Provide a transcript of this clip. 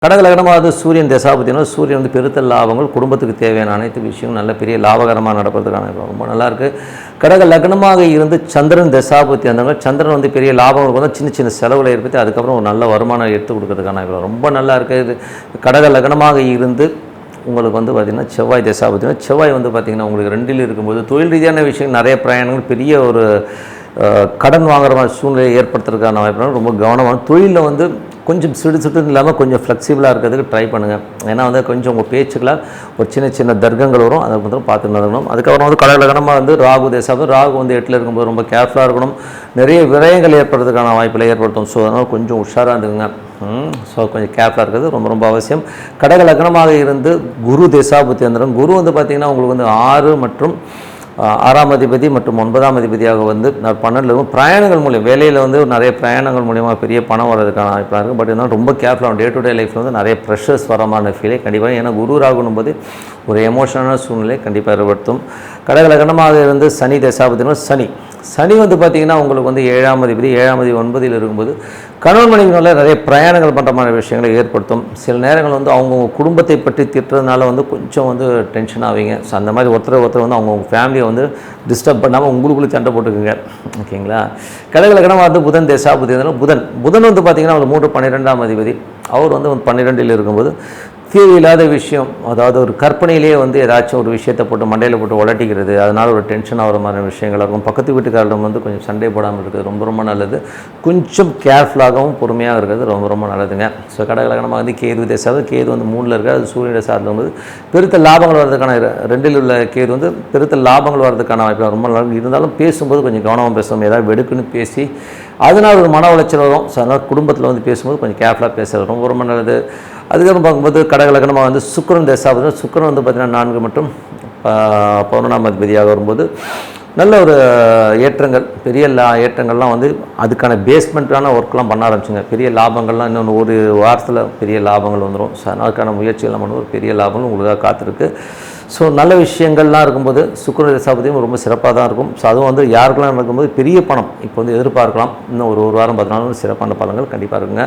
கடகலகனமாவது சூரியன் தசாபத்தினா சூரியன் வந்து பெருத்த லாபங்கள் குடும்பத்துக்கு தேவையான அனைத்து விஷயங்களும் நல்ல பெரிய லாபகரமாக நடப்பதுக்கான ரொம்ப நல்லாயிருக்கு. கடக லக்னமாக இருந்து சந்திரன் தசாபத்தி அந்த சந்திரன் வந்து பெரிய லாபங்களுக்கு வந்து சின்ன சின்ன செலவுகளை ஏற்படுத்தி அதுக்கப்புறம் ஒரு நல்ல வருமானம் எடுத்து கொடுக்கறதுக்கான ரொம்ப நல்லா இருக்குது. கடக லக்னமாக இருந்து உங்களுக்கு வந்து பார்த்திங்கன்னா செவ்வாய் தசாபத்தினா செவ்வாய் வந்து பார்த்திங்கன்னா உங்களுக்கு 2ல் இருக்கும்போது தொழில் ரீதியான விஷயம் நிறைய பிரயாணங்கள் பெரிய ஒரு கடன் வாங்குற மாதிரி சூழ்நிலையை ஏற்படுத்துறதுக்கான வாய்ப்பு. ரொம்ப கவனமான தொழிலில் வந்து கொஞ்சம் சிடு இல்லாமல் கொஞ்சம் ஃப்ளெக்சிபிளாக இருக்கிறதுக்கு ட்ரை பண்ணுங்கள். ஏன்னா வந்து கொஞ்சம் உங்கள் பேச்சுக்களால் ஒரு சின்ன சின்ன தர்க்கங்கள் வரும், அதை வந்து பார்த்து நடக்கணும். அதுக்கப்புறம் வந்து கடகலகனமாக வந்து ராகு தேசாபம் ராகு வந்து 8ல் இருக்கும்போது ரொம்ப கேர்ஃபுல்லாக இருக்கணும். நிறைய விரயங்கள் ஏற்படுறதுக்கான வாய்ப்பில் ஏற்படுத்தும். ஸோ அதனால் கொஞ்சம் உஷாராக இருந்துங்க. ஸோ கொஞ்சம் கேர்ஃபுல்லாக இருக்கிறது ரொம்ப ரொம்ப அவசியம். கடகலகனமாக இருந்து குரு தேசாபுத்தி வந்துடும். குரு வந்து பார்த்திங்கன்னா உங்களுக்கு வந்து 6 மற்றும் 6ஆம் அதிபதி மற்றும் 9ஆம் அதிபதியாக வந்து 12 இருக்கும். பிரயாணங்கள் மூலியம் வேலையில் வந்து நிறைய பிரயாணங்கள் மூலியமாக பெரிய பணம் வர்றதுக்கான வாய்ப்பாக இருக்குது. பட் இருந்தாலும் ரொம்ப கேர்ஃபுல்லாக டே டு டே லைஃப்பில் வந்து நிறைய ப்ரெஷர்ஸ் வரமான ஃபீலே கண்டிப்பாக. ஏன்னா குரு ராகுனும் போது ஒரு எமோஷனலான சூழ்நிலை கண்டிப்பாக ஏற்படுத்தும். கடகலகனமாக இருந்து சனி தசாபத்தினா சனி வந்து பார்த்திங்கன்னா உங்களுக்கு வந்து 7ஆம் அதிபதி 9ல் இருக்கும்போது கணவன் மனைவினால நிறைய பிரயாணங்கள் பண்ணுற மாதிரி விஷயங்களை ஏற்படுத்தும். சில நேரங்கள் வந்து அவங்கவுங்க குடும்பத்தை பற்றி திட்டுறதுனால வந்து கொஞ்சம் வந்து டென்ஷன் ஆவீங்க. ஸோ அந்த மாதிரி ஒருத்தர் வந்து அவங்கவுங்க ஃபேமிலியை வந்து டிஸ்டர்ப் பண்ணாமல் உங்களுக்குள்ளே சண்டை போட்டுக்குங்க. ஓகேங்களா. கடகலகனமாக வந்து புதன் தசாபதி புதன் வந்து பார்த்திங்கன்னா அவர் 3-12ஆம் அதிபதி. அவர் வந்து 12ல் இருக்கும்போது தேவையில்லாத விஷயம், அதாவது ஒரு கற்பனையிலேயே வந்து ஏதாச்சும் ஒரு விஷயத்தை போட்டு மண்டையில் போட்டு உலட்டிக்கிறது, அதனால் ஒரு டென்ஷன் ஆகிற மாதிரி விஷயங்களாக இருக்கும். பக்கத்து வீட்டுக்காரிடம் வந்து கொஞ்சம் சண்டை போடாமல் இருக்கிறது ரொம்ப நல்லது. கொஞ்சம் கேர்ஃபுல்லாகவும் பொறுமையாக இருக்கிறது ரொம்ப நல்லதுங்க. ஸோ கடகலகனமாக வந்து கேது தேசாவது கேது வந்து 3ல் இருக்காது. அது சூரியனுடைய சார்ந்த வந்து பெருத்த லாபங்கள் வர்றதுக்கான 2ல் உள்ள கேது வந்து பெருத்த லாபங்கள் வர்றதுக்கான வாய்ப்பு ரொம்ப நல்லா இருந்தாலும் பேசும்போது கொஞ்சம் கவனமாக பேசணும். ஏதாவது வெடுக்குன்னு பேசி அதனால் ஒரு மன உளைச்சல் வரும். ஸோ அதனால் குடும்பத்தில் வந்து பேசும்போது கொஞ்சம் கேர்ஃபுல்லாக பேசுகிறது ரொம்ப நல்லது. அதுக்கப்புறம் பார்க்கும்போது கடகலகனமாக வந்து சுக்கிரன் தசாபதி சுக்கிரன் வந்து பார்த்திங்கன்னா 4 மற்றும் 11ஆம் அதிபதியாக வரும்போது நல்ல ஒரு ஏற்றங்கள் பெரிய ஏற்றங்கள்லாம் வந்து அதுக்கான பேஸ்மெண்ட்டான ஒர்க்லாம் பண்ண ஆரம்பிச்சுங்க. பெரிய லாபங்கள்லாம் இன்னொன்று ஒரு வாரத்தில் பெரிய லாபங்கள் வந்துடும். ஸோ அதற்கான முயற்சிகள்லாம் பண்ணும்போது ஒரு பெரிய லாபங்கள் உங்களுக்காக காத்திருக்கு. ஸோ நல்ல விஷயங்கள்லாம் இருக்கும்போது சுக்கிர தசாபதியும் ரொம்ப சிறப்பாக தான் இருக்கும். ஸோ அதுவும் வந்து யாருக்கெல்லாம் நடக்கும்போது பெரிய பணம் இப்போ வந்து எதிர்பார்க்கலாம். இன்னும் ஒரு வாரம் 10 நாள் சிறப்பான பலன்கள் கண்டிப்பாக இருக்குங்க.